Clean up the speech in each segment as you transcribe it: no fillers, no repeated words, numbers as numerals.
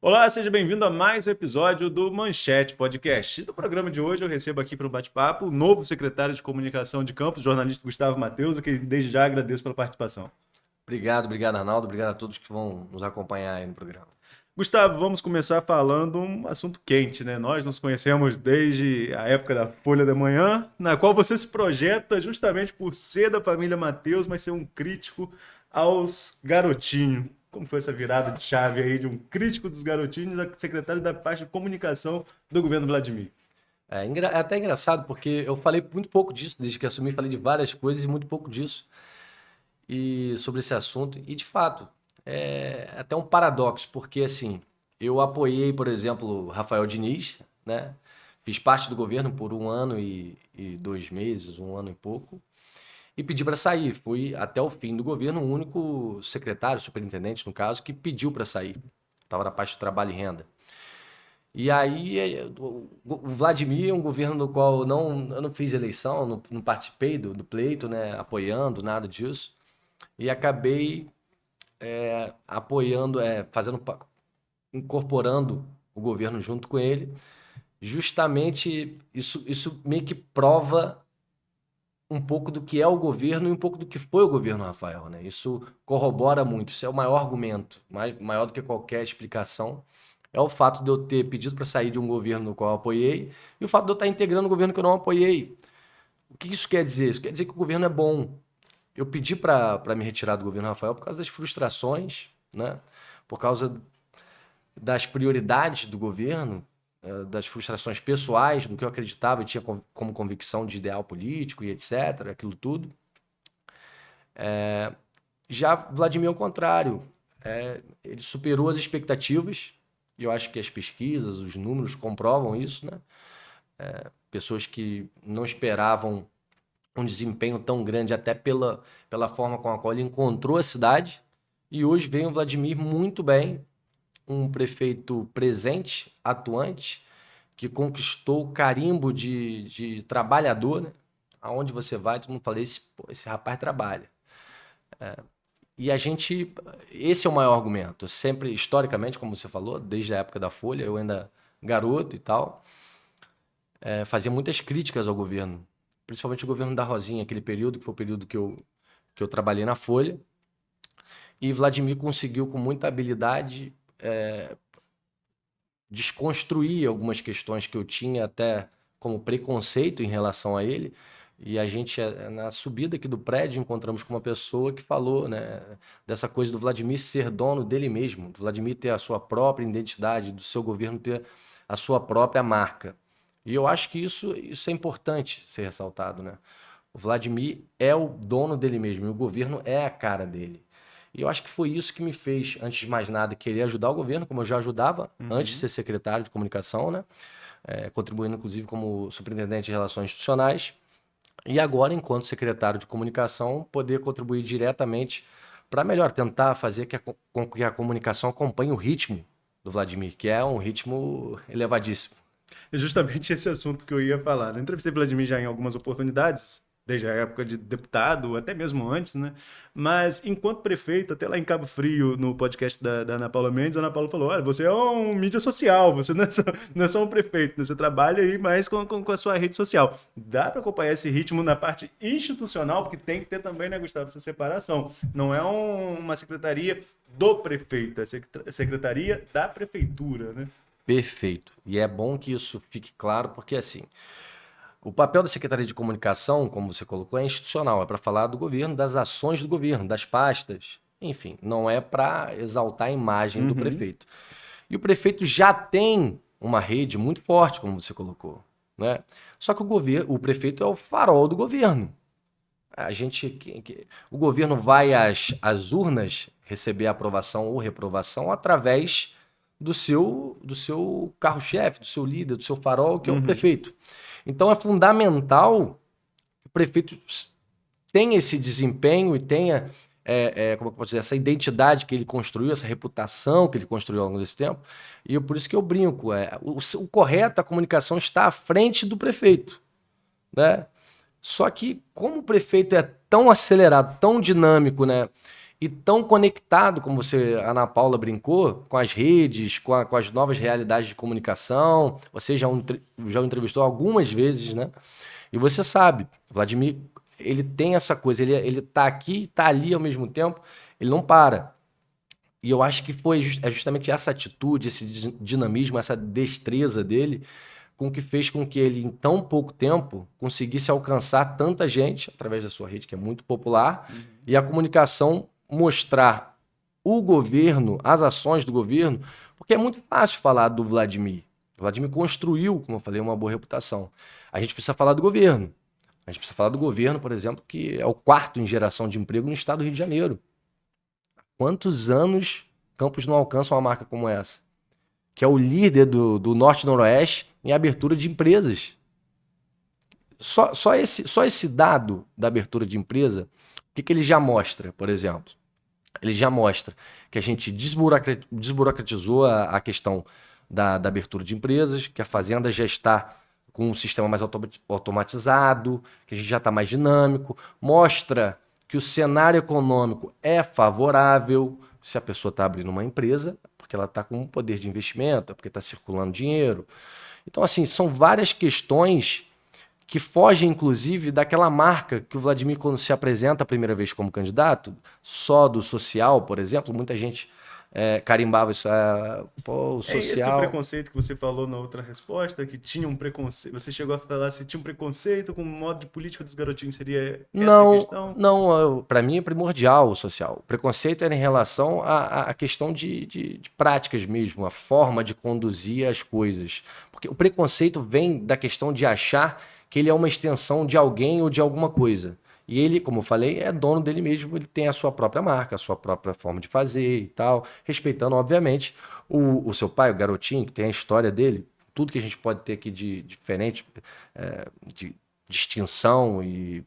Olá, seja bem-vindo a mais um episódio do Manchete Podcast. No programa de hoje eu recebo aqui para o bate-papo o novo secretário de Comunicação de Campos, jornalista Gustavo Matheus, a quem desde já agradeço pela participação. Obrigado, Arnaldo. Obrigado a todos que vão nos acompanhar aí no programa. Gustavo, vamos começar falando um assunto quente, né? Nós nos conhecemos desde a época da Folha da Manhã, na qual você se projeta justamente por ser da família Matheus, mas ser um crítico aos garotinhos. Como foi essa virada de chave aí de um crítico dos garotinhos a secretário da parte de comunicação do governo Vladimir? É até engraçado porque eu falei muito pouco disso, desde que assumi, falei de várias coisas e muito pouco disso e sobre esse assunto. E de fato, é até um paradoxo, porque assim, eu apoiei, por exemplo, Rafael Diniz, né? Fiz parte do governo por 1 ano e 2 meses, 1 ano e pouco, e pedi para sair. Fui até o fim do governo o único secretário, superintendente, no caso, que pediu para sair. Estava na parte do trabalho e renda. E aí, o Vladimir é um governo no qual eu não fiz eleição, não participei do pleito, né, apoiando, nada disso. E acabei apoiando, incorporando o governo junto com ele. Justamente isso meio que prova um pouco do que é o governo e um pouco do que foi o governo Rafael, né? Isso corrobora muito, isso é o maior argumento, maior do que qualquer explicação. É o fato de eu ter pedido para sair de um governo no qual eu apoiei e o fato de eu estar integrando um governo que eu não apoiei. O que isso quer dizer? Isso quer dizer que o governo é bom. Eu pedi para me retirar do governo Rafael por causa das frustrações, né? Por causa das prioridades do governo, das frustrações pessoais, do que eu acreditava e tinha como convicção de ideal político e etc., aquilo tudo. Já Vladimir, ao contrário, ele superou as expectativas, e eu acho que as pesquisas, os números comprovam isso, né? Pessoas que não esperavam um desempenho tão grande, até pela forma com a qual ele encontrou a cidade, e hoje vem o Vladimir muito bem, um prefeito presente, atuante, que conquistou o carimbo de trabalhador, né? Aonde você vai, todo mundo fala, esse rapaz trabalha. E a gente, esse é o maior argumento. Sempre, historicamente, como você falou, desde a época da Folha, eu ainda garoto e tal, fazia muitas críticas ao governo, principalmente o governo da Rosinha, aquele período que foi o período que eu trabalhei na Folha. E Vladimir conseguiu, com muita habilidade, desconstruir algumas questões que eu tinha até como preconceito em relação a ele. E a gente, na subida aqui do prédio, encontramos com uma pessoa que falou, né, dessa coisa do Vladimir ser dono dele mesmo, do Vladimir ter a sua própria identidade, do seu governo ter a sua própria marca. E eu acho que isso é importante ser ressaltado, né? O Vladimir é o dono dele mesmo e o governo é a cara dele. E eu acho que foi isso que me fez, antes de mais nada, querer ajudar o governo, como eu já ajudava antes de ser secretário de comunicação, né? Contribuindo, inclusive, como superintendente de relações institucionais. E agora, enquanto secretário de comunicação, poder contribuir diretamente para melhor tentar fazer com que a comunicação acompanhe o ritmo do Vladimir, que é um ritmo elevadíssimo. É justamente esse assunto que eu ia falar. Eu entrevistei Vladimir já em algumas oportunidades, desde a época de deputado, até mesmo antes, né? Mas enquanto prefeito, até lá em Cabo Frio, no podcast da Ana Paula Mendes, a Ana Paula falou: olha, você é um mídia social, você não é só um prefeito, né? Você trabalha aí mais com a sua rede social. Dá para acompanhar esse ritmo na parte institucional, porque tem que ter também, né, Gustavo, essa separação. Não é uma secretaria do prefeito, é secretaria da prefeitura, né? Perfeito. E é bom que isso fique claro, porque assim, o papel da Secretaria de Comunicação, como você colocou, é institucional, é para falar do governo, das ações do governo, das pastas, enfim, não é para exaltar a imagem do prefeito. E o prefeito já tem uma rede muito forte, como você colocou, né? Só que o prefeito é o farol do governo. O governo vai às urnas receber aprovação ou reprovação através do seu carro-chefe, do seu líder, do seu farol, que é o prefeito. Então é fundamental que o prefeito tenha esse desempenho e tenha, como eu posso dizer, essa identidade que ele construiu, essa reputação que ele construiu ao longo desse tempo. E por isso que eu brinco, o correto, a comunicação está à frente do prefeito, né? Só que como o prefeito é tão acelerado, tão dinâmico, né? e tão conectado, como a Ana Paula brincou, com as redes, com as novas realidades de comunicação. Você já o entrevistou algumas vezes, né? E você sabe, Vladimir, ele tem essa coisa, ele tá aqui e tá ali ao mesmo tempo, ele não para. E eu acho que é justamente essa atitude, esse dinamismo, essa destreza dele, com que fez com que ele, em tão pouco tempo, conseguisse alcançar tanta gente, através da sua rede, que é muito popular, e a comunicação mostrar o governo, as ações do governo, porque é muito fácil falar do Vladimir. O Vladimir construiu, como eu falei, uma boa reputação. A gente precisa falar do governo. A gente precisa falar do governo, por exemplo, que é o quarto em geração de emprego no estado do Rio de Janeiro. Quantos anos Campos não alcança uma marca como essa? Que é o líder do Norte e Noroeste em abertura de empresas. Só esse dado da abertura de empresa, o que ele já mostra, por exemplo? Ele já mostra que a gente desburocratizou a questão da abertura de empresas, que a Fazenda já está com um sistema mais automatizado, que a gente já está mais dinâmico, mostra que o cenário econômico é favorável se a pessoa está abrindo uma empresa, porque ela está com um poder de investimento, porque está circulando dinheiro. Então, assim, são várias questões que fogem, inclusive, daquela marca que o Vladimir, quando se apresenta a primeira vez como candidato, só do social, por exemplo, muita gente carimbava isso, pô, o social... Esse preconceito que você falou na outra resposta, que tinha um preconceito, você chegou a falar se tinha um preconceito com o modo de política dos garotinhos, seria essa a questão? Não, para mim é primordial o social. O preconceito era em relação à questão de práticas mesmo, a forma de conduzir as coisas. Porque o preconceito vem da questão de achar que ele é uma extensão de alguém ou de alguma coisa. E ele, como eu falei, é dono dele mesmo, ele tem a sua própria marca, a sua própria forma de fazer e tal, respeitando, obviamente, o seu pai, o garotinho, que tem a história dele, tudo que a gente pode ter aqui de diferente, de distinção e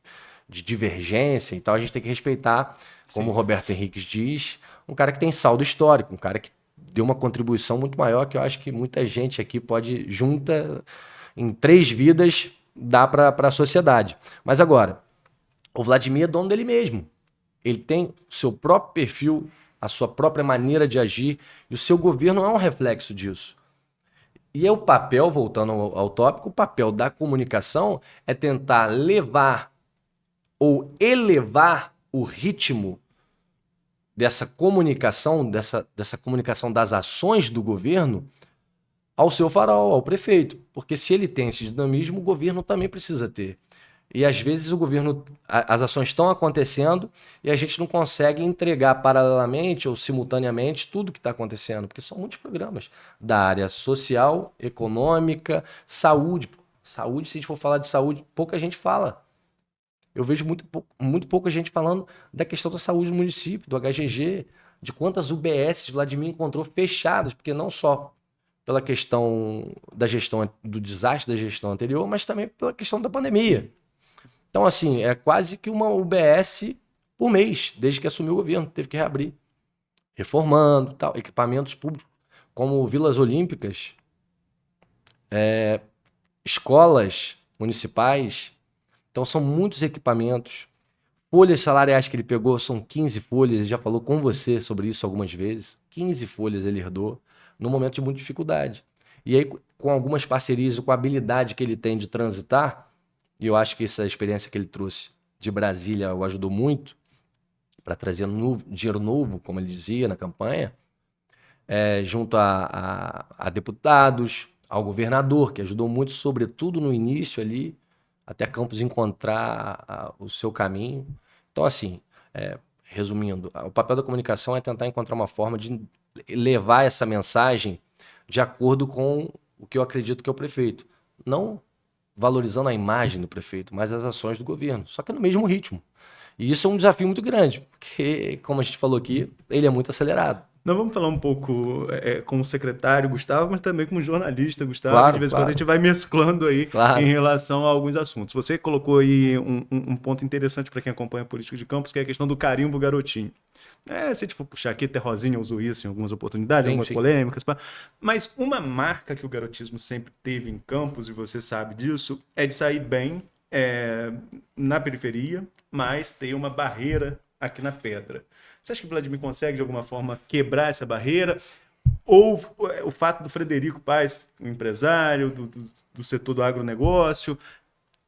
de divergência e tal, a gente tem que respeitar, como o Roberto Henriques diz, um cara que tem saldo histórico, um cara que deu uma contribuição muito maior, que eu acho que muita gente aqui pode, junta, em 3 vidas, dar para a sociedade. Mas agora, o Vladimir é dono dele mesmo. Ele tem o seu próprio perfil, a sua própria maneira de agir, e o seu governo é um reflexo disso. E é o papel, voltando ao tópico, o papel da comunicação é tentar levar ou elevar o ritmo dessa comunicação, dessa comunicação das ações do governo ao seu farol, ao prefeito. Porque se ele tem esse dinamismo, o governo também precisa ter. E às vezes o governo, as ações estão acontecendo e a gente não consegue entregar paralelamente ou simultaneamente tudo que está acontecendo, porque são muitos programas da área social, econômica, saúde. Saúde, se a gente for falar de saúde, pouca gente fala. Eu vejo muito pouca gente falando da questão da saúde do município, do HGG, de quantas UBS Vladimir encontrou fechadas, porque não só pela questão da gestão, do desastre da gestão anterior, mas também pela questão da pandemia. Então, assim, é quase que uma UBS por mês, desde que assumiu o governo, teve que reabrir, reformando, tal, equipamentos públicos, como vilas olímpicas, escolas municipais. Então, são muitos equipamentos. Folhas salariais que ele pegou são 15 folhas, ele já falou com você sobre isso algumas vezes. 15 folhas ele herdou, num momento de muita dificuldade. E aí, com algumas parcerias e com a habilidade que ele tem de transitar, e eu acho que essa experiência que ele trouxe de Brasília o ajudou muito para trazer dinheiro novo, como ele dizia na campanha, junto a deputados, ao governador, que ajudou muito, sobretudo no início ali, até Campos encontrar o seu caminho. Então, assim, resumindo, o papel da comunicação é tentar encontrar uma forma de levar essa mensagem de acordo com o que eu acredito que é o prefeito. Não valorizando a imagem do prefeito, mas as ações do governo, só que no mesmo ritmo. E isso é um desafio muito grande, porque, como a gente falou aqui, ele é muito acelerado. Nós vamos falar um pouco com o secretário Gustavo, mas também com o jornalista Gustavo, Claro, de vez em quando a gente vai mesclando aí em relação a alguns assuntos. Você colocou aí um ponto interessante para quem acompanha a política de Campos, que é a questão do carimbo garotinho. Se a gente for puxar aqui, até Rosinha usou isso em algumas oportunidades, algumas polêmicas. Mas uma marca que o garotismo sempre teve em Campos, e você sabe disso, é de sair bem na periferia, mas ter uma barreira aqui na Pedra. Você acha que o Vladimir consegue, de alguma forma, quebrar essa barreira? Ou o fato do Frederico Paes, um empresário do setor do agronegócio,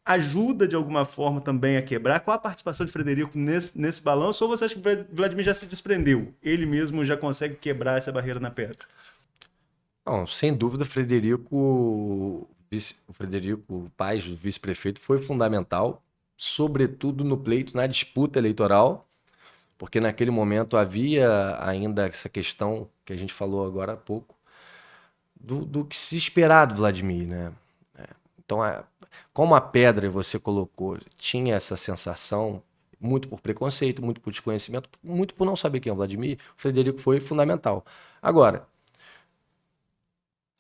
ajuda de alguma forma também a quebrar? Qual a participação de Frederico nesse balanço? Ou você acha que o Vladimir já se desprendeu? Ele mesmo já consegue quebrar essa barreira na pedra? Não, sem dúvida, o Frederico Paes, o vice-prefeito, foi fundamental, sobretudo no pleito, na disputa eleitoral, porque naquele momento havia ainda essa questão que a gente falou agora há pouco, do que se esperar do Vladimir, né? Então, como a pedra você colocou tinha essa sensação, muito por preconceito, muito por desconhecimento, muito por não saber quem é o Vladimir, o Frederico foi fundamental. Agora,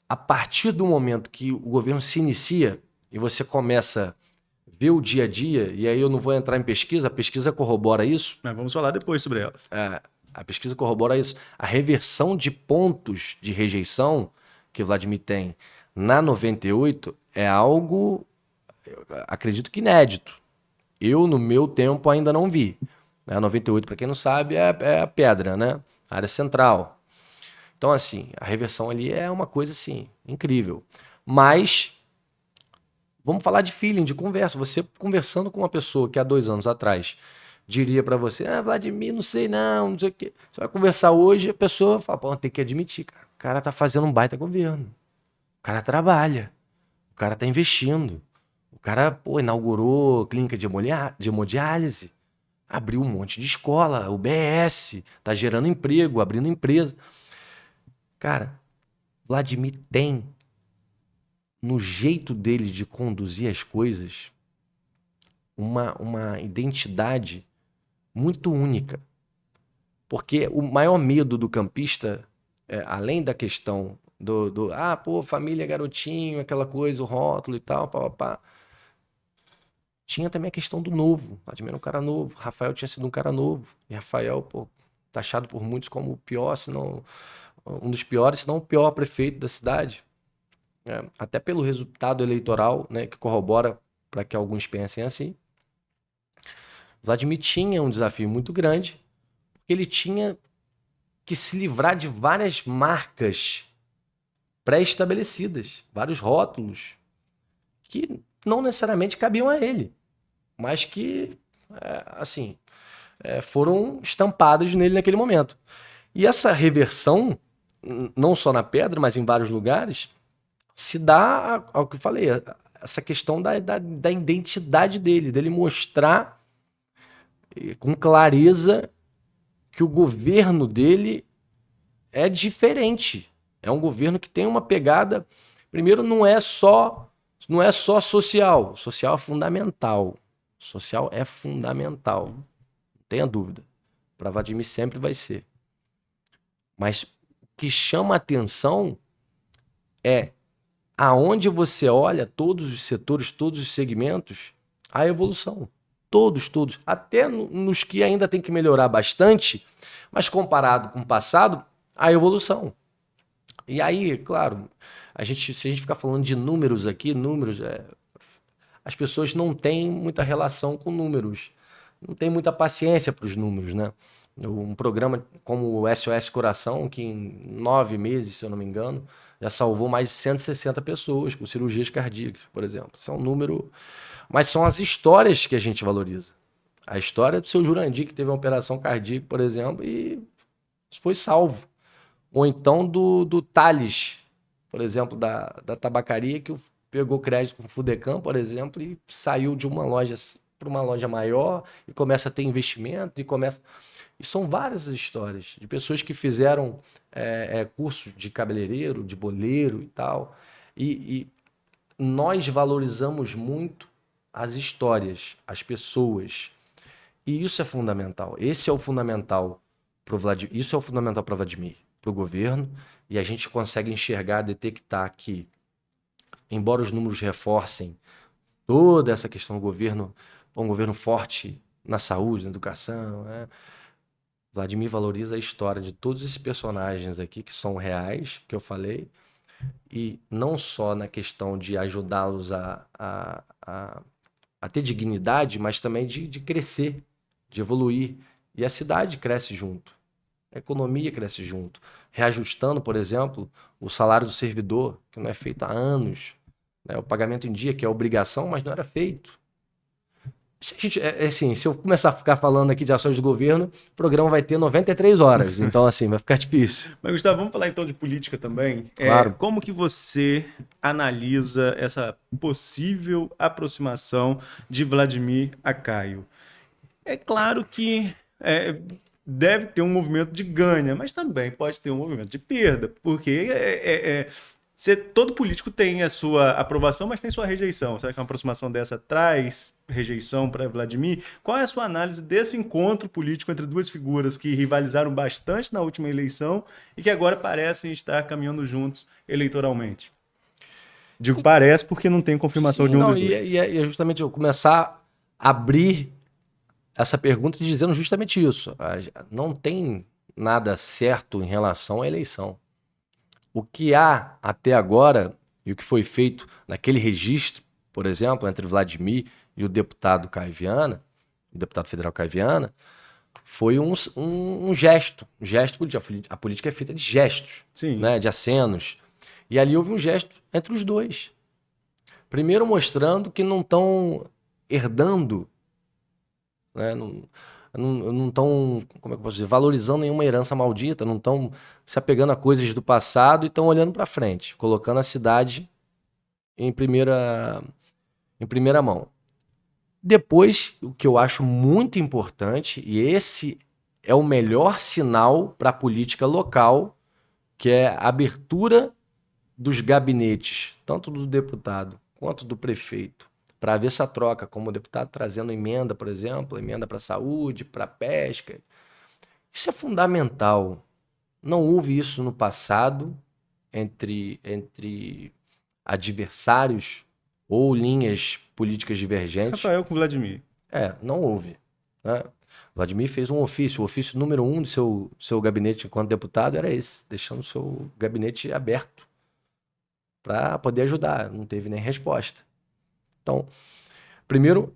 a partir do momento que o governo se inicia e você começa a ver o dia a dia, e aí eu não vou entrar em pesquisa, a pesquisa corrobora isso. Mas vamos falar depois sobre elas. A pesquisa corrobora isso. A reversão de pontos de rejeição que o Vladimir tem na 98 é algo, eu acredito que inédito. Eu, no meu tempo, ainda não vi. A 98, para quem não sabe, é a pedra, né? A área central. Então, assim, a reversão ali é uma coisa, assim, incrível. Mas, vamos falar de feeling, de conversa. Você conversando com uma pessoa que há 2 anos atrás diria para você, Vladimir, não sei não sei o quê. Você vai conversar hoje, a pessoa fala, pô, tem que admitir, cara. O cara tá fazendo um baita governo. O cara trabalha. O cara tá investindo. O cara, pô, inaugurou clínica de hemodiálise. Abriu um monte de escola, UBS, tá gerando emprego, abrindo empresa. Cara, Vladimir tem, no jeito dele de conduzir as coisas, uma identidade muito única. Porque o maior medo do campista, além da questão família, garotinho, aquela coisa, o rótulo e tal, pá. Tinha também a questão do novo. Vladimir era um cara novo. Rafael tinha sido um cara novo. E Rafael, pô, taxado por muitos como o pior, se não um dos piores, se não o pior prefeito da cidade. Até pelo resultado eleitoral, né, que corrobora para que alguns pensem assim. Vladimir tinha um desafio muito grande, porque ele tinha que se livrar de várias marcas pré-estabelecidas, vários rótulos que não necessariamente cabiam a ele, mas que, foram estampados nele naquele momento. E essa reversão, não só na pedra, mas em vários lugares, se dá ao que eu falei, essa questão da identidade dele mostrar com clareza que o governo dele é diferente. É um governo que tem uma pegada... Primeiro, não é só social. Social é fundamental. Social é fundamental. Não tenha dúvida. Para Vladimir sempre vai ser. Mas o que chama a atenção é aonde você olha todos os setores, todos os segmentos, a evolução. Todos. Até nos que ainda tem que melhorar bastante, mas comparado com o passado, a evolução. E aí, claro, se a gente ficar falando de números aqui, as pessoas não têm muita relação com números, não tem muita paciência para os números, né? Um programa como o SOS Coração, que em 9 meses, se eu não me engano, já salvou mais de 160 pessoas com cirurgias cardíacas, por exemplo. Isso é um número... Mas são as histórias que a gente valoriza. A história do seu Jurandir, que teve uma operação cardíaca, por exemplo, e foi salvo. Ou então do Thales, por exemplo, da tabacaria, que pegou crédito com o Fudecam, por exemplo, e saiu de uma loja para uma loja maior e começa a ter investimento E são várias histórias de pessoas que fizeram cursos de cabeleireiro, de boleiro e tal. E nós valorizamos muito as histórias, as pessoas. E isso é fundamental. Esse é o fundamental para o Vladimir. Isso é o fundamental para Vladimir, para o governo. E a gente consegue enxergar, detectar que, embora os números reforcem toda essa questão do governo, um governo forte na saúde, na educação, né? Vladimir valoriza a história de todos esses personagens aqui que são reais, que eu falei, e não só na questão de ajudá-los a ter dignidade, mas também de crescer, de evoluir, E a cidade cresce junto. A economia cresce junto. Reajustando, por exemplo, o salário do servidor, que não é feito há anos. Né? O pagamento em dia, que é obrigação, mas não era feito. Assim, se eu começar a ficar falando aqui de ações do governo, o programa vai ter 93 horas. Então, assim, vai ficar difícil. Mas, Gustavo, vamos falar então de política também. Claro. Como que você analisa essa possível aproximação de Vladimir a Caio? É claro que deve ter um movimento de ganha, mas também pode ter um movimento de perda, porque todo político tem a sua aprovação, mas tem sua rejeição. Será que uma aproximação dessa traz rejeição para Vladimir? Qual é a sua análise desse encontro político entre duas figuras que rivalizaram bastante na última eleição e que agora parecem estar caminhando juntos eleitoralmente? Digo parece porque não tem confirmação de um dos dois. E é justamente eu começar a abrir essa pergunta dizendo justamente isso. Não tem nada certo em relação à eleição. O que há até agora, e o que foi feito naquele registro, por exemplo, entre Vladimir e o deputado Caio Viana, o deputado federal Caio Viana, foi um gesto. Um gesto político. A política é feita de gestos, né, de acenos. E ali houve um gesto entre os dois. Primeiro mostrando que não estão herdando, né, não estão, como é que eu posso dizer, valorizando nenhuma herança maldita, não estão se apegando a coisas do passado e estão olhando para frente, colocando a cidade em primeira mão. Depois, o que eu acho muito importante, e esse é o melhor sinal para a política local, que é a abertura dos gabinetes, tanto do deputado quanto do prefeito, para haver essa troca, como o deputado trazendo emenda, por exemplo, emenda para a saúde, para a pesca. Isso é fundamental. Não houve isso no passado entre adversários ou linhas políticas divergentes. Rafael com Vladimir. Não houve. Né? Vladimir fez um ofício. O ofício número 1 do seu gabinete enquanto deputado era esse, deixando o seu gabinete aberto para poder ajudar. Não teve nem resposta. Então, primeiro,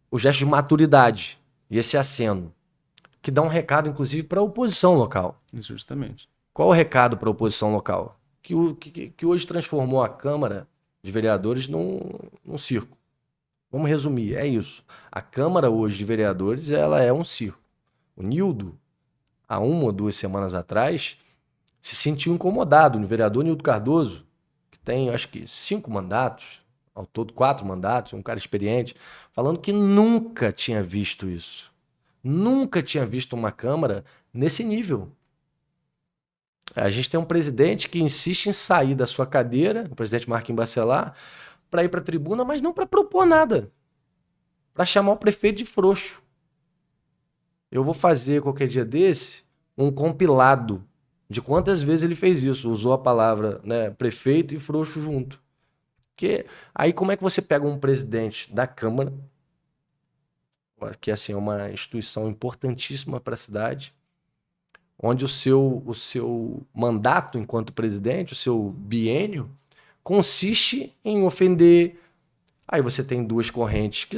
o gesto de maturidade e esse aceno, que dá um recado, inclusive, para a oposição local. Justamente. Qual o recado para a oposição local? Que hoje transformou a Câmara de Vereadores num circo. Vamos resumir, é isso. A Câmara hoje de Vereadores, ela é um circo. O Nildo, há 1 ou 2 semanas atrás, se sentiu incomodado. O vereador Nildo Cardoso, que tem, acho que 5 mandatos, ao todo 4 mandatos, um cara experiente, falando que nunca tinha visto isso. Nunca tinha visto uma Câmara nesse nível. A gente tem um presidente que insiste em sair da sua cadeira, o presidente Marquinhos Bacelar, para ir para a tribuna, mas não para propor nada. Para chamar o prefeito de frouxo. Eu vou fazer, qualquer dia desse, um compilado de quantas vezes ele fez isso. Usou a palavra, né, prefeito e frouxo junto. Porque aí como é que você pega um presidente da Câmara, que assim, é uma instituição importantíssima para a cidade, onde o seu mandato enquanto presidente, o seu biênio, consiste em ofender. Aí você tem 2 correntes que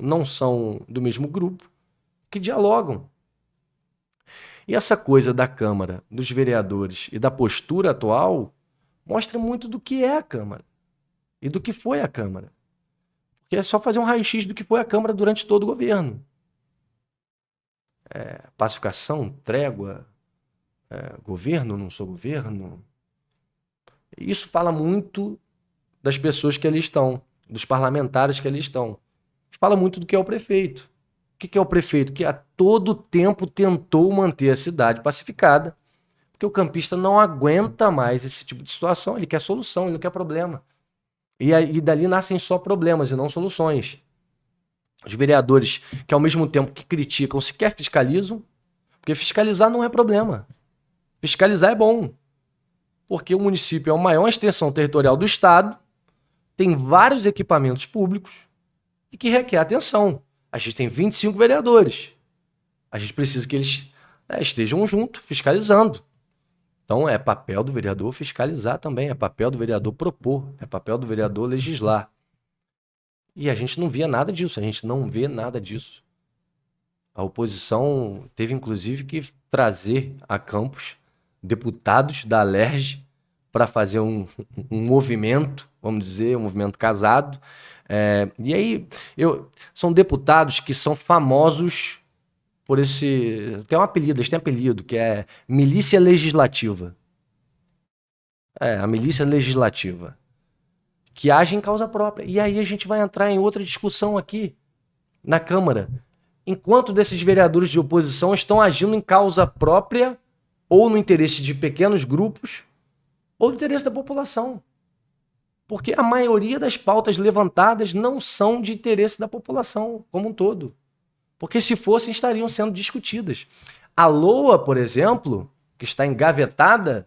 não são do mesmo grupo, que dialogam. E essa coisa da Câmara, dos vereadores e da postura atual mostra muito do que é a Câmara e do que foi a Câmara. Porque é só fazer um raio-x do que foi a Câmara durante todo o governo. Pacificação, trégua, governo, não sou governo. Isso fala muito das pessoas que ali estão, dos parlamentares que ali estão. Fala muito do que é o prefeito. O que é o prefeito? Que a todo tempo tentou manter a cidade pacificada, porque o campista não aguenta mais esse tipo de situação. Ele quer solução, ele não quer problema. E dali nascem só problemas e não soluções. Os vereadores que, ao mesmo tempo que criticam, sequer fiscalizam, porque fiscalizar não é problema. Fiscalizar é bom, porque o município é a maior extensão territorial do estado, tem vários equipamentos públicos e que requer atenção. A gente tem 25 vereadores. A gente precisa que eles estejam juntos, fiscalizando. Então, é papel do vereador fiscalizar também, é papel do vereador propor, é papel do vereador legislar. E a gente não via nada disso, a gente não vê nada disso. A oposição teve, inclusive, que trazer a Campos deputados da Alerj para fazer um movimento, vamos dizer, um movimento casado. E aí, são deputados que são famosos por esse... Tem um apelido, eles têm apelido, que é Milícia Legislativa. A Milícia Legislativa. Que age em causa própria. E aí a gente vai entrar em outra discussão aqui, na Câmara. Enquanto desses vereadores de oposição estão agindo em causa própria, ou no interesse de pequenos grupos, ou no interesse da população. Porque a maioria das pautas levantadas não são de interesse da população como um todo. Porque se fossem, estariam sendo discutidas. A LOA, por exemplo, que está engavetada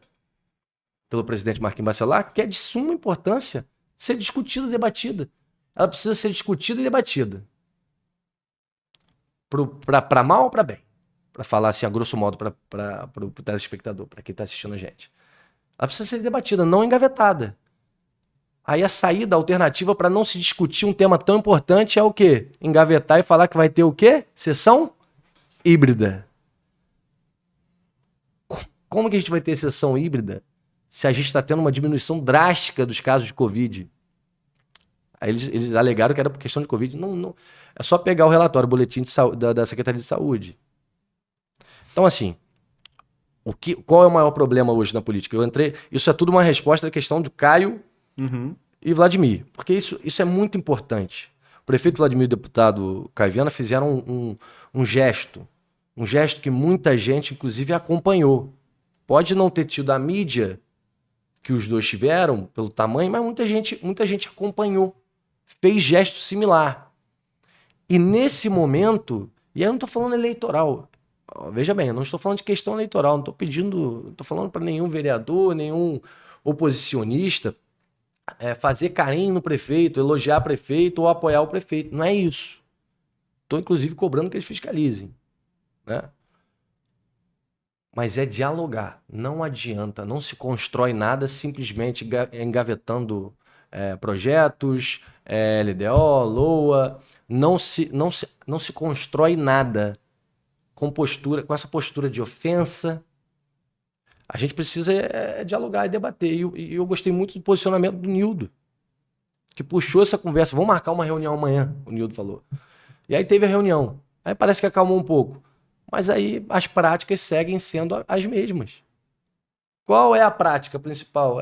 pelo presidente Marquinhos Bacelar, que é de suma importância ser discutida e debatida. Ela precisa ser discutida e debatida. Para mal ou para bem? Para falar assim, a grosso modo, para o telespectador, para quem está assistindo a gente. Ela precisa ser debatida, não engavetada. Aí a saída, a alternativa para não se discutir um tema tão importante é o quê? Engavetar e falar que vai ter o quê? Sessão híbrida. Como que a gente vai ter sessão híbrida se a gente está tendo uma diminuição drástica dos casos de Covid? Aí eles alegaram que era por questão de Covid. Não, é só pegar o relatório, o boletim da Secretaria de Saúde. Então, assim, qual é o maior problema hoje na política? Isso é tudo uma resposta à questão de Caio e Vladimir, porque isso é muito importante. O prefeito Vladimir e o deputado Caio Viana fizeram um gesto que muita gente, inclusive, acompanhou. Pode não ter tido a mídia que os dois tiveram, pelo tamanho, mas muita gente acompanhou, fez gesto similar. E nesse momento, e aí eu não estou falando eleitoral, veja bem, eu não estou falando de questão eleitoral, não estou falando para nenhum vereador, nenhum oposicionista fazer carinho no prefeito, elogiar o prefeito ou apoiar o prefeito. Não é isso. Estou, inclusive, cobrando que eles fiscalizem, né? Mas é dialogar. Não adianta, não se constrói nada simplesmente engavetando projetos, LDO, LOA. Não se constrói nada com essa postura de ofensa. A gente precisa dialogar e debater. E eu gostei muito do posicionamento do Nildo, que puxou essa conversa. Vamos marcar uma reunião amanhã, o Nildo falou. E aí teve a reunião. Aí parece que acalmou um pouco. Mas aí as práticas seguem sendo as mesmas. Qual é a prática principal?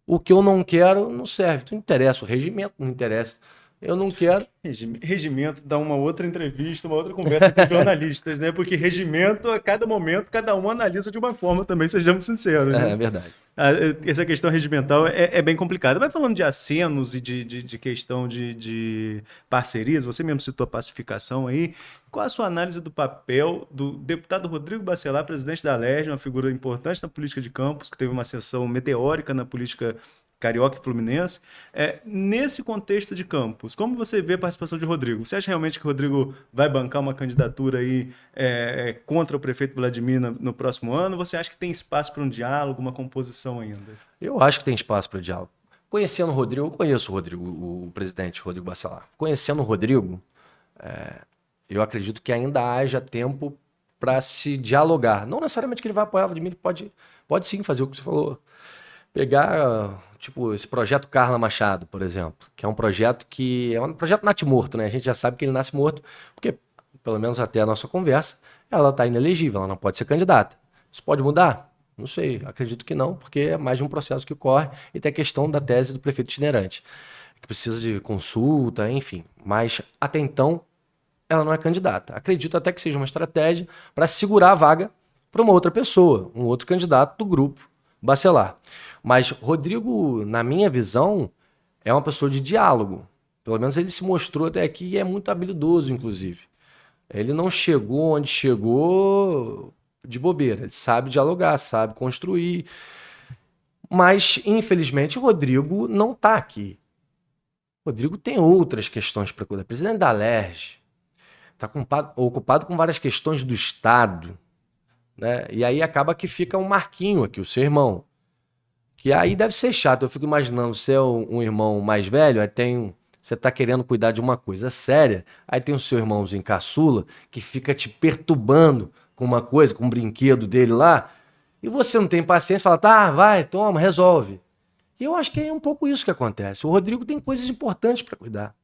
O que eu não quero não serve. Não interessa, o regimento não interessa. Eu não quero. Regimento dá uma outra entrevista, uma outra conversa com jornalistas, né? Porque regimento, a cada momento, cada um analisa de uma forma também, sejamos sinceros. Né? É verdade. Essa questão regimental é bem complicada. Vai falando de acenos e de questão de parcerias, você mesmo citou a pacificação aí. Qual a sua análise do papel do deputado Rodrigo Bacelar, presidente da Alerj, uma figura importante na política de Campos, que teve uma ascensão meteórica na política carioca e fluminense, nesse contexto de Campos, como você vê a participação de Rodrigo? Você acha realmente que o Rodrigo vai bancar uma candidatura aí contra o prefeito Vladimir no próximo ano? Você acha que tem espaço para um diálogo, uma composição ainda? Eu acho que tem espaço para diálogo. Conhecendo o Rodrigo, eu conheço o Rodrigo, o presidente Rodrigo Bacelar. Conhecendo o Rodrigo, eu acredito que ainda haja tempo para se dialogar. Não necessariamente que ele vai apoiar o Vladimir, pode sim fazer o que você falou. Pegar, tipo, esse projeto Carla Machado, por exemplo, que é um projeto natimorto, né? A gente já sabe que ele nasce morto, porque, pelo menos até a nossa conversa, ela está inelegível, ela não pode ser candidata. Isso pode mudar? Não sei, acredito que não, porque é mais de um processo que corre e tem a questão da tese do prefeito itinerante, que precisa de consulta, enfim. Mas, até então, ela não é candidata. Acredito até que seja uma estratégia para segurar a vaga para uma outra pessoa, um outro candidato do grupo Bacelar. Mas Rodrigo, na minha visão, é uma pessoa de diálogo. Pelo menos ele se mostrou até aqui e é muito habilidoso, inclusive. Ele não chegou onde chegou de bobeira. Ele sabe dialogar, sabe construir. Mas, infelizmente, o Rodrigo não está aqui. O Rodrigo tem outras questões para cuidar. Presidente da Alerj está ocupado com várias questões do Estado, né? E aí acaba que fica um Marquinho aqui, o seu irmão. Que aí deve ser chato. Eu fico imaginando, você é um irmão mais velho, aí tem você tá querendo cuidar de uma coisa séria, aí tem o seu irmãozinho caçula que fica te perturbando com uma coisa, com um brinquedo dele lá, e você não tem paciência, fala, tá, vai, toma, resolve. E eu acho que é um pouco isso que acontece. O Rodrigo tem coisas importantes para cuidar,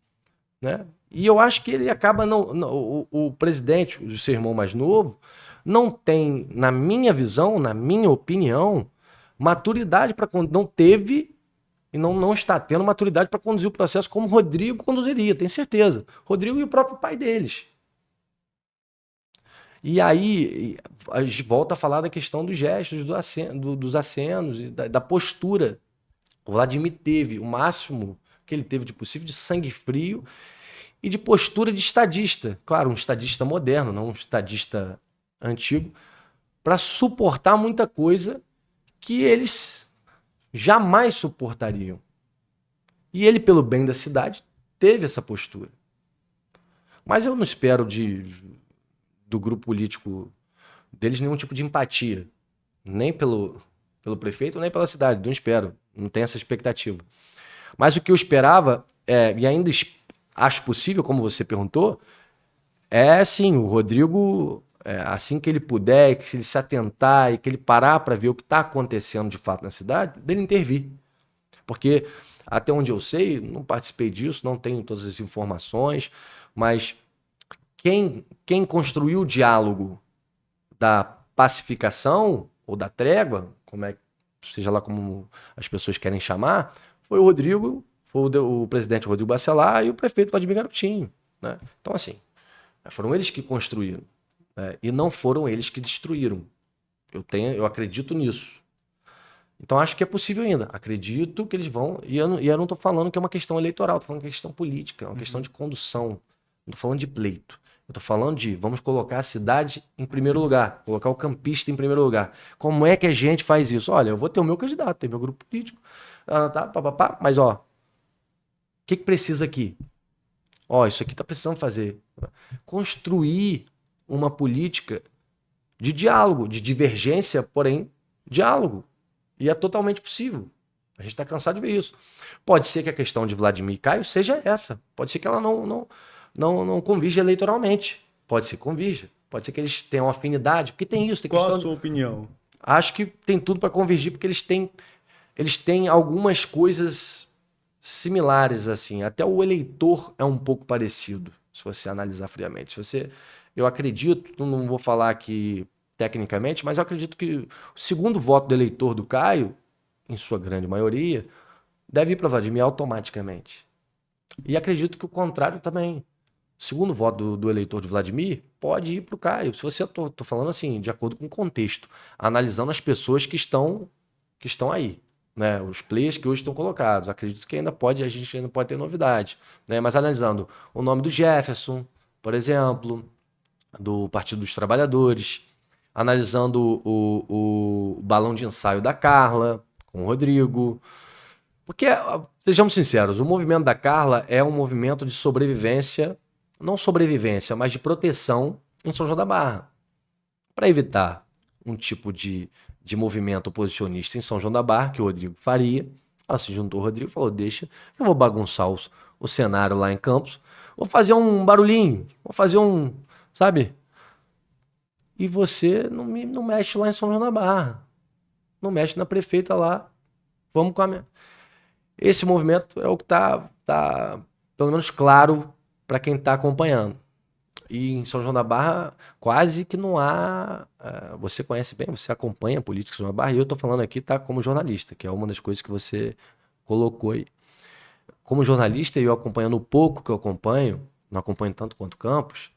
né? E eu acho que ele acaba o presidente, o seu irmão mais novo, não tem, na minha visão, na minha opinião, maturidade para não teve e não está tendo maturidade para conduzir o processo como o Rodrigo conduziria, tenho certeza. Rodrigo e o próprio pai deles. E aí a gente volta a falar da questão dos gestos, dos acenos e da postura. O Vladimir teve o máximo que ele teve de possível de sangue frio e de postura de estadista. Claro, um estadista moderno, não um estadista antigo, para suportar muita coisa que eles jamais suportariam. E ele, pelo bem da cidade, teve essa postura. Mas eu não espero do grupo político deles nenhum tipo de empatia. Nem pelo prefeito, nem pela cidade. Não espero. Não tenho essa expectativa. Mas o que eu esperava, e ainda acho possível, como você perguntou, é sim, o Rodrigo, assim que ele puder, que se ele se atentar e que ele parar para ver o que está acontecendo de fato na cidade, dele intervir. Porque, até onde eu sei, não participei disso, não tenho todas as informações, mas quem construiu o diálogo da pacificação ou da trégua, seja lá como as pessoas querem chamar, foi o Rodrigo, foi o presidente Rodrigo Bacelar e o prefeito Vladimir Garotinho, né? Então, assim, foram eles que construíram, né? E não foram eles que destruíram. Eu acredito nisso. Então, acho que é possível ainda. Acredito que eles vão... E eu não estou falando que é uma questão eleitoral, estou falando que é uma questão política, é uma questão de condução. Não estou falando de pleito. Eu estou falando de vamos colocar a cidade em primeiro lugar, colocar o campista em primeiro lugar. Como é que a gente faz isso? Olha, eu vou ter o meu candidato, tem meu grupo político, mas ó, o que precisa aqui? Ó, isso aqui está precisando fazer. Construir uma política de diálogo, de divergência, porém, diálogo. E é totalmente possível. A gente está cansado de ver isso. Pode ser que a questão de Vladimir e Caio seja essa. Pode ser que ela não convige eleitoralmente. Pode ser que convija. Pode ser que eles tenham afinidade. Porque tem isso. Tem Qual a sua opinião? Acho que tem tudo para convergir, porque eles têm algumas coisas similares, assim. Até o eleitor é um pouco parecido, se você analisar friamente. Eu acredito, não vou falar aqui tecnicamente, mas eu acredito que o segundo voto do eleitor do Caio, em sua grande maioria, deve ir para Vladimir automaticamente. E acredito que o contrário também. O segundo voto do eleitor de Vladimir pode ir para o Caio. Se você, tô falando assim, de acordo com o contexto, analisando as pessoas que estão aí, né? Os players que hoje estão colocados. Acredito que a gente ainda pode ter novidade, né? Mas analisando o nome do Jefferson, por exemplo, do Partido dos Trabalhadores, analisando o balão de ensaio da Carla, com o Rodrigo. Porque, sejamos sinceros, o movimento da Carla é um movimento de sobrevivência, não sobrevivência, mas de proteção em São João da Barra. Para evitar um tipo de movimento oposicionista em São João da Barra, que o Rodrigo faria, ela se juntou ao Rodrigo e falou, deixa, eu vou bagunçar o cenário lá em Campos, vou fazer um barulhinho, vou fazer sabe? E você não mexe lá em São João da Barra. Não mexe na prefeita lá. Vamos com a minha... Esse movimento é o que tá pelo menos claro para quem está acompanhando. E em São João da Barra quase que não há... você conhece bem, você acompanha a política de São João da Barra, e eu estou falando aqui como jornalista, que é uma das coisas que você colocou aí. Como jornalista, e eu acompanhando o pouco que eu acompanho, não acompanho tanto quanto Campos,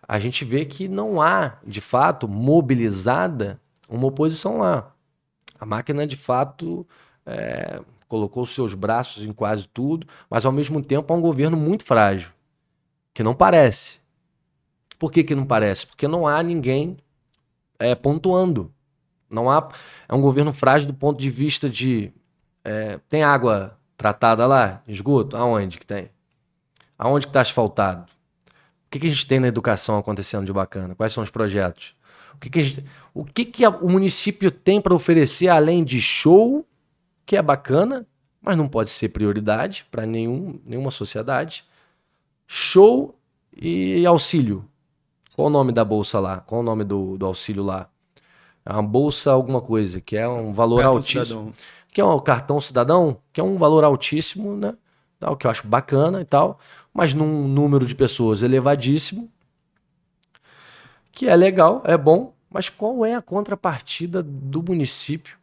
a gente vê que não há, de fato, mobilizada uma oposição lá. A máquina, de fato, colocou os seus braços em quase tudo, mas, ao mesmo tempo, é um governo muito frágil, que não parece. Por que não parece? Porque não há ninguém pontuando. É um governo frágil do ponto de vista de... tem água tratada lá? Esgoto? Aonde que tem? Aonde que está asfaltado? O que a gente tem na educação acontecendo de bacana? Quais são os projetos? O que o município tem para oferecer além de show, que é bacana, mas não pode ser prioridade para nenhuma sociedade. Show e auxílio. Qual o nome da bolsa lá? Qual o nome do auxílio lá? É uma bolsa alguma coisa, que é um valor Cartão altíssimo. cidadão. Que é um cartão cidadão, que é um valor altíssimo, né? Tal, que eu acho bacana e tal, mas num número de pessoas elevadíssimo, que é legal, é bom, mas qual é a contrapartida do município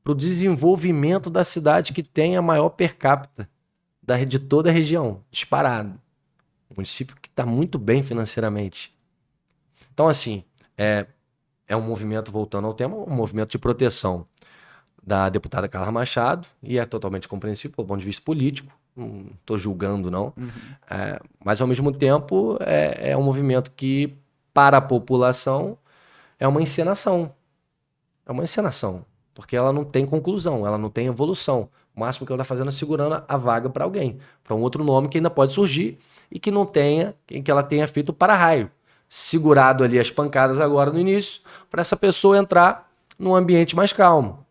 para o desenvolvimento da cidade que tem a maior per capita de toda a região, disparado? Um município que está muito bem financeiramente. Então, assim, é um movimento, voltando ao tema, um movimento de proteção da deputada Carla Machado, e é totalmente compreensível do ponto de vista político, não estou julgando, não. Mas, ao mesmo tempo, é um movimento que, para a população, é uma encenação. É uma encenação, porque ela não tem conclusão, ela não tem evolução. O máximo que ela está fazendo é segurando a vaga para alguém, para um outro nome que ainda pode surgir e que não tenha, que ela tenha feito para-raio, segurado ali as pancadas agora no início, para essa pessoa entrar num ambiente mais calmo.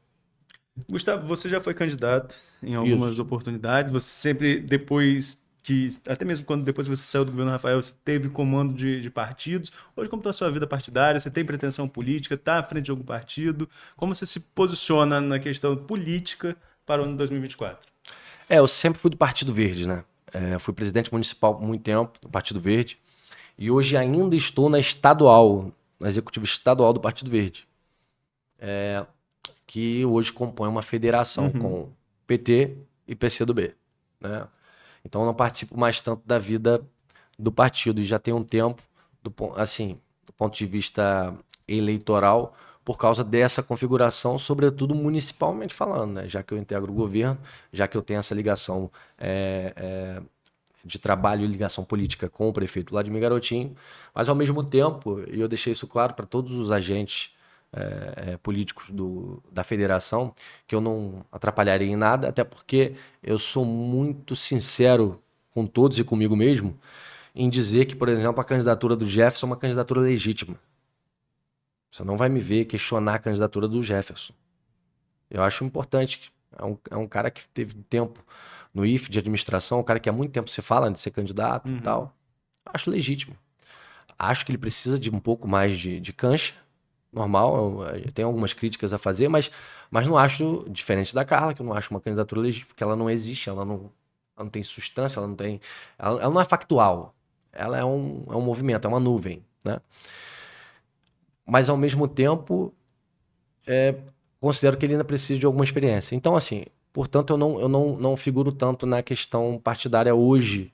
Gustavo, você já foi candidato em algumas oportunidades, você sempre, depois que, até mesmo quando depois você saiu do governo Rafael, você teve comando de partidos. Hoje, como está a sua vida partidária? Você tem pretensão política? Está à frente de algum partido? Como você se posiciona na questão política para o ano de 2024? Eu sempre fui do Partido Verde, né? Fui presidente municipal por muito tempo do Partido Verde e hoje ainda estou na estadual, na executiva estadual do Partido Verde. Que hoje compõe uma federação com PT e PCdoB, né? Então eu não participo mais tanto da vida do partido e já tem um tempo, do ponto de vista eleitoral, por causa dessa configuração, sobretudo municipalmente falando, né? Já que eu integro o governo, já que eu tenho essa ligação de trabalho e ligação política com o prefeito Vladimir Garotinho, mas ao mesmo tempo, e eu deixei isso claro para todos os agentes políticos da federação, que eu não atrapalharia em nada, até porque eu sou muito sincero com todos e comigo mesmo em dizer que, por exemplo, a candidatura do Jefferson é uma candidatura legítima. Você não vai me ver questionar a candidatura do Jefferson. Eu acho importante. É um cara que teve tempo no IFE de administração, um cara que há muito tempo se fala de ser candidato e tal. Acho legítimo. Acho que ele precisa de um pouco mais de cancha. Normal, eu tenho algumas críticas a fazer, mas não acho, diferente da Carla, que eu não acho uma candidatura legítima, porque ela não existe, ela não tem substância, ela não é factual. Ela é um movimento, é uma nuvem, né? Mas, ao mesmo tempo, considero que ele ainda precisa de alguma experiência. Então, assim, portanto, eu não figuro tanto na questão partidária hoje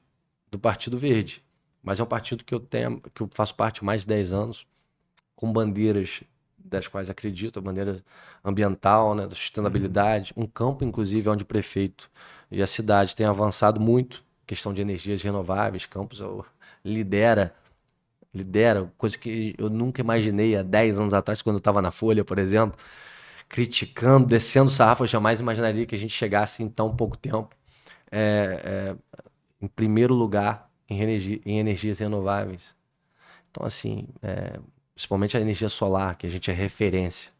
do Partido Verde, mas é um partido que eu faço parte há mais de 10 anos, com bandeiras das quais acredito, a bandeira ambiental, né, da sustentabilidade, um campo, inclusive, onde o prefeito e a cidade têm avançado muito, questão de energias renováveis, Campos lidera, coisa que eu nunca imaginei há 10 anos atrás, quando eu estava na Folha, por exemplo, criticando, descendo sarrafo, eu jamais imaginaria que a gente chegasse em tão pouco tempo em primeiro lugar em energias renováveis. Então, assim, principalmente a energia solar, que a gente é referência.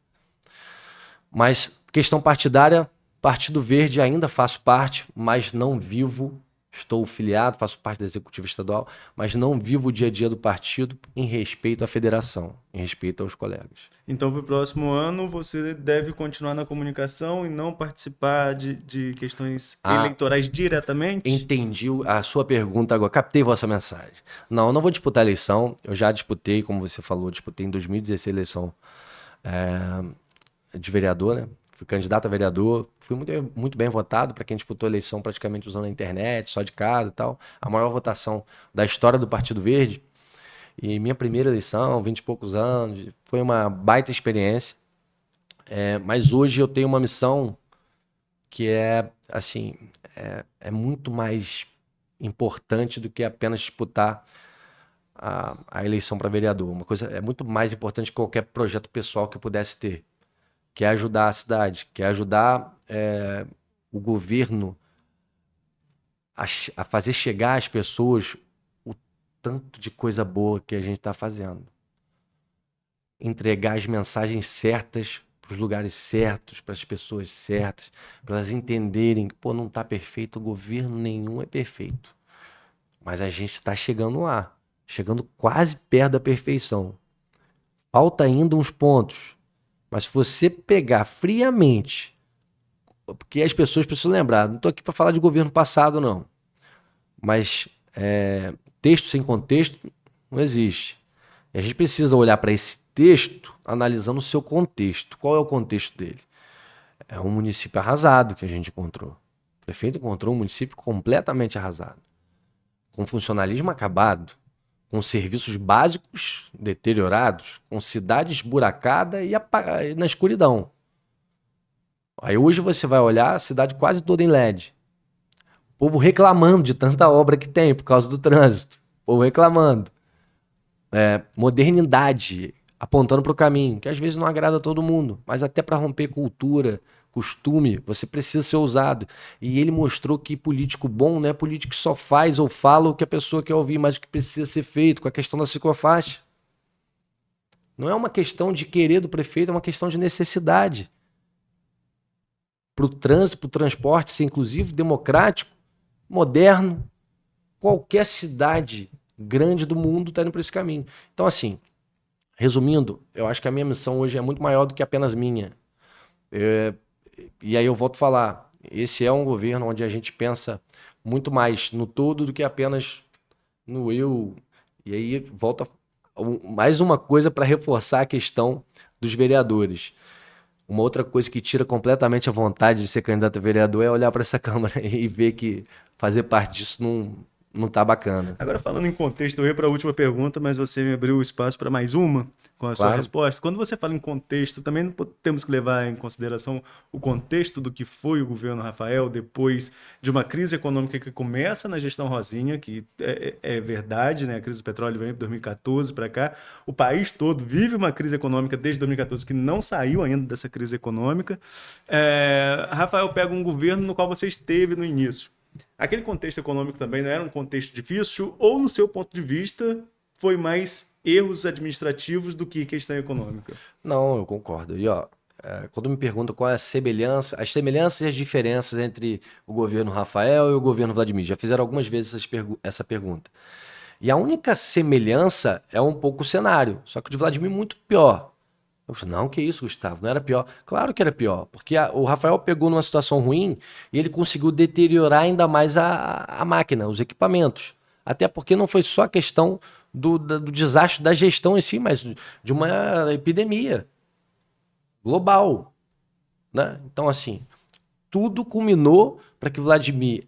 Mas, questão partidária, Partido Verde ainda faço parte, mas não vivo, estou filiado, faço parte da executiva estadual, mas não vivo o dia a dia do partido em respeito à federação, em respeito aos colegas. Então, para o próximo ano, você deve continuar na comunicação e não participar de questões eleitorais diretamente? Entendi a sua pergunta agora, captei vossa mensagem. Não, eu não vou disputar a eleição, eu já disputei, como você falou, disputei em 2016 a eleição de vereador, né? Fui candidato a vereador, fui muito bem votado para quem disputou a eleição praticamente usando a internet, só de casa e tal. A maior votação da história do Partido Verde. E minha primeira eleição, 20 e poucos anos, foi uma baita experiência. Mas hoje eu tenho uma missão que assim, é muito mais importante do que apenas disputar a eleição para vereador. Uma coisa é muito mais importante que qualquer projeto pessoal que eu pudesse ter, que é ajudar a cidade, que é ajudar o governo a fazer chegar às pessoas o tanto de coisa boa que a gente está fazendo. Entregar as mensagens certas para os lugares certos, para as pessoas certas, para elas entenderem que, pô, não está perfeito, governo nenhum é perfeito. Mas a gente está chegando lá, chegando quase perto da perfeição. Falta ainda uns pontos. Mas se você pegar friamente, porque as pessoas precisam lembrar, não estou aqui para falar de governo passado, não. Mas texto sem contexto não existe. E a gente precisa olhar para esse texto analisando o seu contexto. Qual é o contexto dele? É um município arrasado que a gente encontrou. O prefeito encontrou um município completamente arrasado, com funcionalismo acabado, com serviços básicos deteriorados, com cidade esburacada e na escuridão. Aí hoje você vai olhar a cidade quase toda em LED. O povo reclamando de tanta obra que tem por causa do trânsito. O povo reclamando. Modernidade, apontando para o caminho, que às vezes não agrada a todo mundo, mas até para romper cultura, costume, você precisa ser ousado. E ele mostrou que político bom não é político que só faz ou fala o que a pessoa quer ouvir, mas o que precisa ser feito, com a questão da ciclofaixa. Não é uma questão de querer do prefeito, é uma questão de necessidade. Para o trânsito, para o transporte ser inclusivo, democrático, moderno, qualquer cidade grande do mundo está indo por esse caminho. Então, assim, resumindo, eu acho que a minha missão hoje é muito maior do que apenas minha. E aí eu volto a falar, esse é um governo onde a gente pensa muito mais no todo do que apenas no eu. E aí volta mais uma coisa para reforçar a questão dos vereadores. Uma outra coisa que tira completamente a vontade de ser candidato a vereador é olhar para essa Câmara e ver que fazer parte disso não tá bacana. Agora, falando em contexto, eu ia para a última pergunta, mas você me abriu o espaço para mais uma com a sua resposta. Quando você fala em contexto, também não temos que levar em consideração o contexto do que foi o governo Rafael depois de uma crise econômica que começa na gestão Rosinha, que é verdade, né? A crise do petróleo vem de 2014 para cá. O país todo vive uma crise econômica desde 2014 que não saiu ainda dessa crise econômica. Rafael pega um governo no qual você esteve no início. Aquele contexto econômico também não era um contexto difícil ou, no seu ponto de vista, foi mais erros administrativos do que questão econômica? Não, eu concordo. E quando me perguntam qual é as semelhanças e as diferenças entre o governo Rafael e o governo Vladimir, já fizeram algumas vezes essa pergunta. E a única semelhança é um pouco o cenário, só que o de Vladimir muito pior. Eu falei, não, que isso, Gustavo, não era pior. Claro que era pior, porque o Rafael pegou numa situação ruim e ele conseguiu deteriorar ainda mais a máquina, os equipamentos. Até porque não foi só a questão do desastre da gestão em si, mas de uma epidemia global, né? Então, assim, tudo culminou para que Vladimir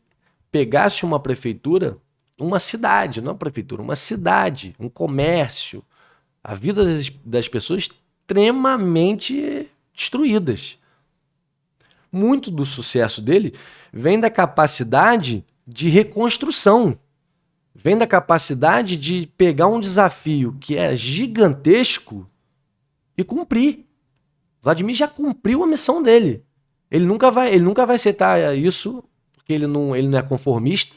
pegasse uma prefeitura, uma cidade, não uma prefeitura, uma cidade, um comércio, a vida das pessoas extremamente destruídas. Muito do sucesso dele vem da capacidade de reconstrução, vem da capacidade de pegar um desafio que é gigantesco e cumprir. Vladimir já cumpriu a missão dele. Ele nunca vai aceitar isso, porque ele não é conformista,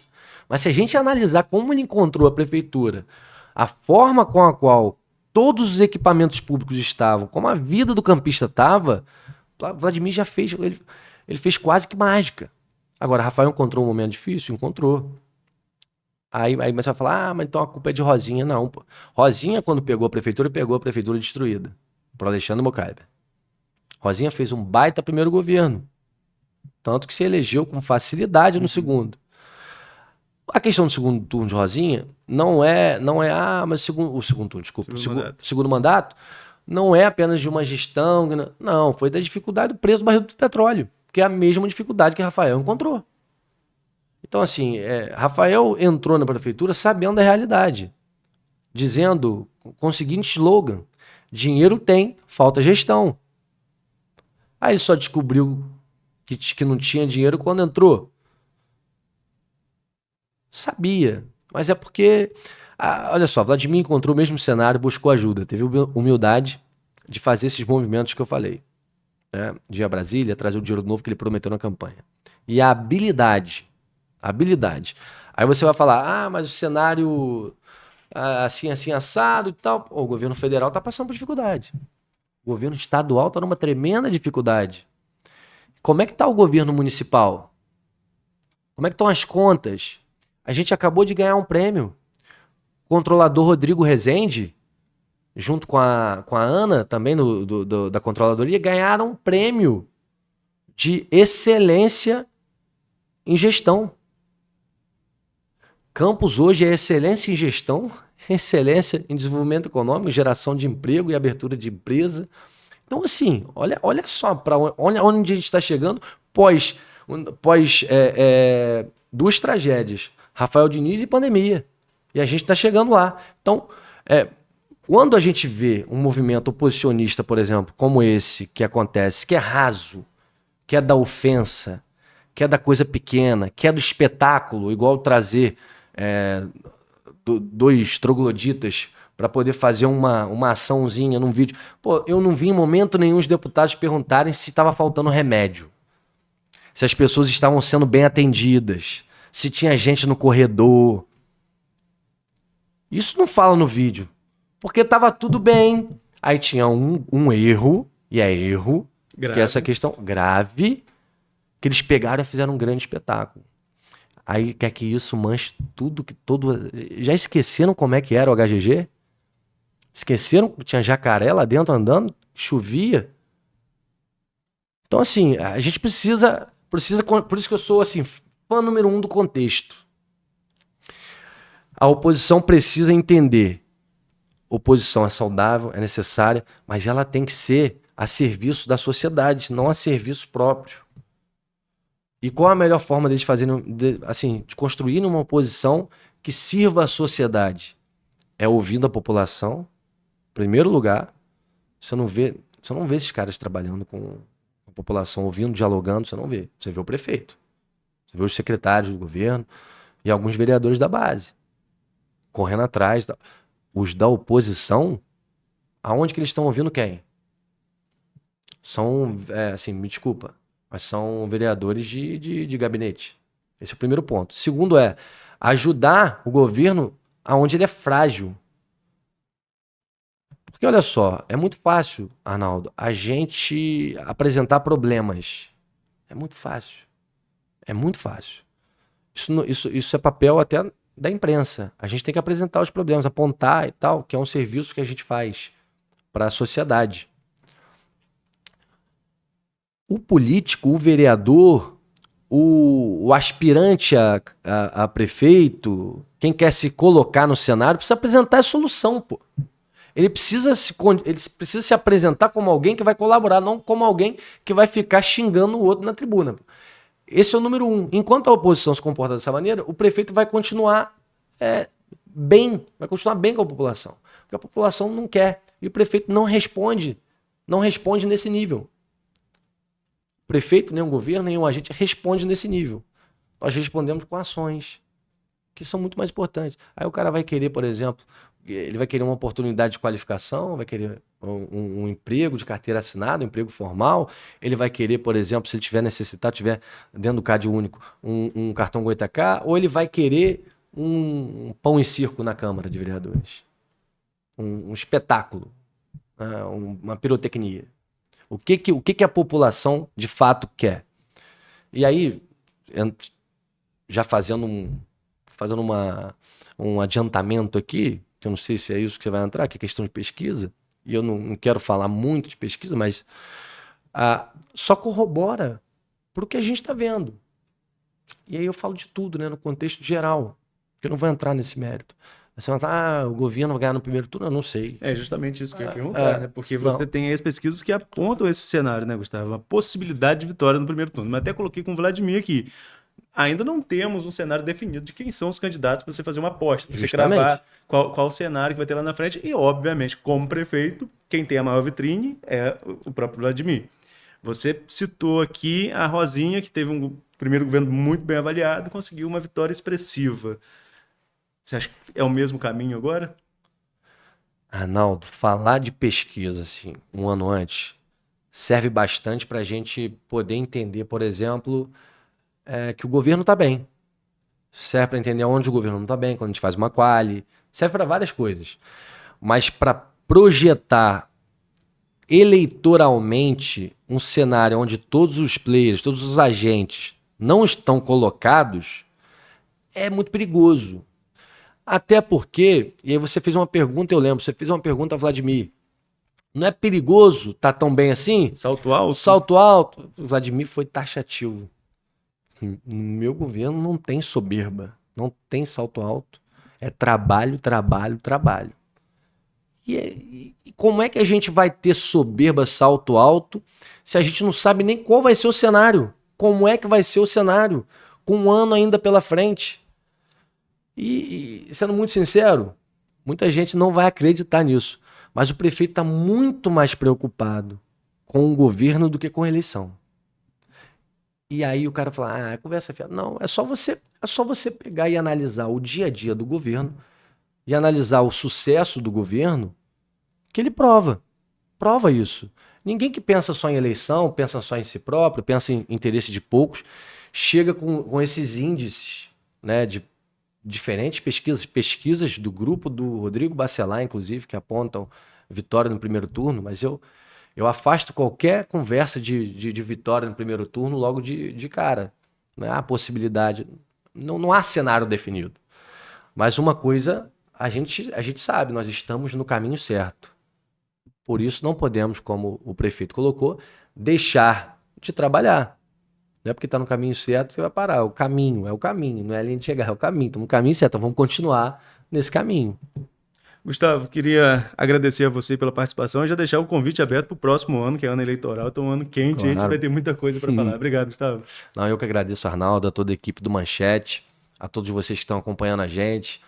mas se a gente analisar como ele encontrou a prefeitura, a forma com a qual todos os equipamentos públicos estavam, como a vida do campista estava, Vladimir já fez, ele fez quase que mágica. Agora, Rafael encontrou um momento difícil? Encontrou. Aí você vai falar, mas então a culpa é de Rosinha. Não, pô. Rosinha, quando pegou a prefeitura destruída, por Alexandre Mocaibe. Rosinha fez um baita primeiro governo, tanto que se elegeu com facilidade no segundo. A questão do segundo turno de Rosinha mas o segundo turno, desculpa, segundo mandato, não é apenas de uma gestão, não, foi da dificuldade do preço do barril do petróleo, que é a mesma dificuldade que Rafael encontrou. Então, assim, Rafael entrou na prefeitura sabendo da realidade, dizendo, com o seguinte slogan, dinheiro tem, falta gestão. Aí ele só descobriu que não tinha dinheiro quando entrou. Sabia, mas é porque, olha só, Vladimir encontrou o mesmo cenário, buscou ajuda, teve humildade de fazer esses movimentos que eu falei, né? De ir a Brasília, trazer o dinheiro novo que ele prometeu na campanha. E a habilidade. Aí você vai falar, mas o cenário assim assado e tal, o governo federal está passando por dificuldade. O governo estadual está numa tremenda dificuldade. Como é que está o governo municipal? Como é que estão as contas? A gente acabou de ganhar um prêmio. O controlador Rodrigo Rezende, junto com a Ana, também da controladoria, ganharam um prêmio de excelência em gestão. Campos hoje é excelência em gestão, excelência em desenvolvimento econômico, geração de emprego e abertura de empresa. Então, assim, olha só para onde a gente está chegando pós duas tragédias, Rafael Diniz e pandemia. E a gente está chegando lá. Então, quando a gente vê um movimento oposicionista, por exemplo, como esse que acontece, que é raso, que é da ofensa, que é da coisa pequena, que é do espetáculo, igual trazer dois trogloditas para poder fazer uma açãozinha num vídeo. Pô, eu não vi em momento nenhum os deputados perguntarem se estava faltando remédio, se as pessoas estavam sendo bem atendidas, se tinha gente no corredor. Isso não fala no vídeo, porque estava tudo bem. Aí tinha um erro, e é erro, Grave. que é essa questão grave, que eles pegaram e fizeram um grande espetáculo. Aí quer que isso manche tudo, Já esqueceram como é que era o HGG? Esqueceram que tinha jacaré lá dentro andando, chovia. Então, assim, a gente precisa... Por isso que eu sou, assim, fã número 1 do contexto. A oposição precisa entender. Oposição é saudável, é necessária, mas ela tem que ser a serviço da sociedade, não a serviço próprio. E qual a melhor forma deles fazerem, de construir uma oposição que sirva à sociedade? É ouvindo a população, em primeiro lugar. Você não vê esses caras trabalhando com a população, ouvindo, dialogando, você não vê. Você vê o prefeito, você vê os secretários do governo e alguns vereadores da base, correndo atrás. Os da oposição, aonde que eles estão ouvindo quem? São, me desculpa, mas são vereadores de gabinete. Esse é o primeiro ponto. Segundo é ajudar o governo aonde ele é frágil. Porque olha só, é muito fácil, Arnaldo, a gente apresentar problemas. É muito fácil. É muito fácil. Isso é papel até da imprensa. A gente tem que apresentar os problemas, apontar e tal, que é um serviço que a gente faz para a sociedade. O político, o vereador, o aspirante a prefeito, quem quer se colocar no cenário, precisa apresentar a solução, pô. Ele precisa se apresentar como alguém que vai colaborar, não como alguém que vai ficar xingando o outro na tribuna. Esse é o número 1. Enquanto a oposição se comporta dessa maneira, o prefeito vai continuar vai continuar bem com a população. Porque a população não quer. E o prefeito não responde nesse nível. O prefeito, nem o governo, nem o agente responde nesse nível. Nós respondemos com ações, que são muito mais importantes. Aí o cara vai querer, por exemplo, ele vai querer uma oportunidade de qualificação, vai querer um emprego de carteira assinada, um emprego formal. Ele vai querer, por exemplo, se ele tiver tiver dentro do CAD único, um cartão Goitacá, ou ele vai querer um pão e circo na Câmara de Vereadores. Um espetáculo, uma pirotecnia. O que a população de fato quer? E aí, já fazendo um adiantamento aqui, que eu não sei se é isso que você vai entrar, que é questão de pesquisa, e eu não quero falar muito de pesquisa, mas só corrobora para o que a gente está vendo. E aí eu falo de tudo, né, no contexto geral, porque eu não vou entrar nesse mérito. Você vai falar, o governo vai ganhar no primeiro turno? Eu não sei. É justamente isso que eu ia perguntar, né? Porque você tem aí as pesquisas que apontam esse cenário, né, Gustavo? A possibilidade de vitória no primeiro turno. Mas até coloquei com o Vladimir aqui. Ainda não temos um cenário definido de quem são os candidatos para você fazer uma aposta, para você cravar qual o cenário que vai ter lá na frente. E, obviamente, como prefeito, quem tem a maior vitrine é o próprio Vladimir. Você citou aqui a Rosinha, que teve um primeiro governo muito bem avaliado e conseguiu uma vitória expressiva. Você acha que é o mesmo caminho agora? Arnaldo, falar de pesquisa assim, um ano antes, serve bastante para a gente poder entender, por exemplo, que o governo está bem. Serve para entender onde o governo não está bem, quando a gente faz uma quali. Serve para várias coisas. Mas para projetar eleitoralmente, um cenário onde todos os players, todos os agentes não estão colocados, é muito perigoso. Até porque, e aí você fez uma pergunta, eu lembro, você fez uma pergunta a Vladimir, não é perigoso tá tão bem assim? Salto alto? Salto alto. O Vladimir foi taxativo. No meu governo não tem soberba, não tem salto alto. É trabalho, trabalho, trabalho. E como é que a gente vai ter soberba, salto alto, se a gente não sabe nem qual vai ser o cenário? Como é que vai ser o cenário? Com um ano ainda pela frente. E sendo muito sincero, muita gente não vai acreditar nisso. Mas o prefeito está muito mais preocupado com o governo do que com a eleição. E aí o cara fala, ah, conversa fiada. Não, é só você pegar e analisar o dia a dia do governo e analisar o sucesso do governo, que ele prova isso. Ninguém que pensa só em eleição, pensa só em si próprio, pensa em interesse de poucos, chega com esses índices, né, de diferentes pesquisas do grupo do Rodrigo Bacelar, inclusive, que apontam vitória no primeiro turno, mas eu afasto qualquer conversa de vitória no primeiro turno logo de cara. Não há possibilidade, não há cenário definido. Mas uma coisa a gente sabe, nós estamos no caminho certo. Por isso não podemos, como o prefeito colocou, deixar de trabalhar. Não é porque está no caminho certo que você vai parar. O caminho, não é a linha de chegar, é o caminho. Estamos no caminho certo, então vamos continuar nesse caminho. Gustavo, queria agradecer a você pela participação e já deixar o convite aberto para o próximo ano, que é ano eleitoral. Então, um ano quente, claro. A gente vai ter muita coisa para falar. Obrigado, Gustavo. Não, eu que agradeço, Arnaldo, a toda a equipe do Manchete, a todos vocês que estão acompanhando a gente.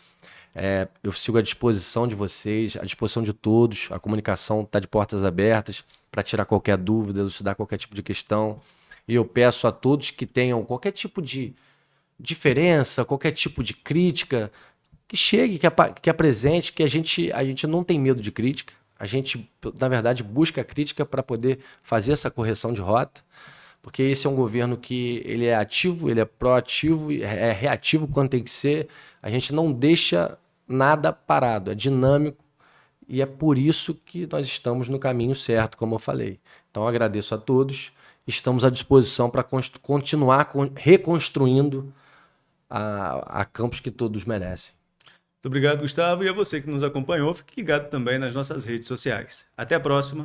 Eu sigo à disposição de vocês, à disposição de todos. A comunicação está de portas abertas para tirar qualquer dúvida, elucidar qualquer tipo de questão. E eu peço a todos que tenham qualquer tipo de diferença, qualquer tipo de crítica, que chegue, que apresente, que a gente não tem medo de crítica. A gente, na verdade, busca a crítica para poder fazer essa correção de rota, porque esse é um governo que ele é ativo, ele é proativo, é reativo quando tem que ser. A gente não deixa nada parado, é dinâmico e é por isso que nós estamos no caminho certo, como eu falei. Então, eu agradeço a todos. Estamos à disposição para continuar reconstruindo a campus que todos merecem. Muito obrigado, Gustavo. E a você que nos acompanhou, fique ligado também nas nossas redes sociais. Até a próxima.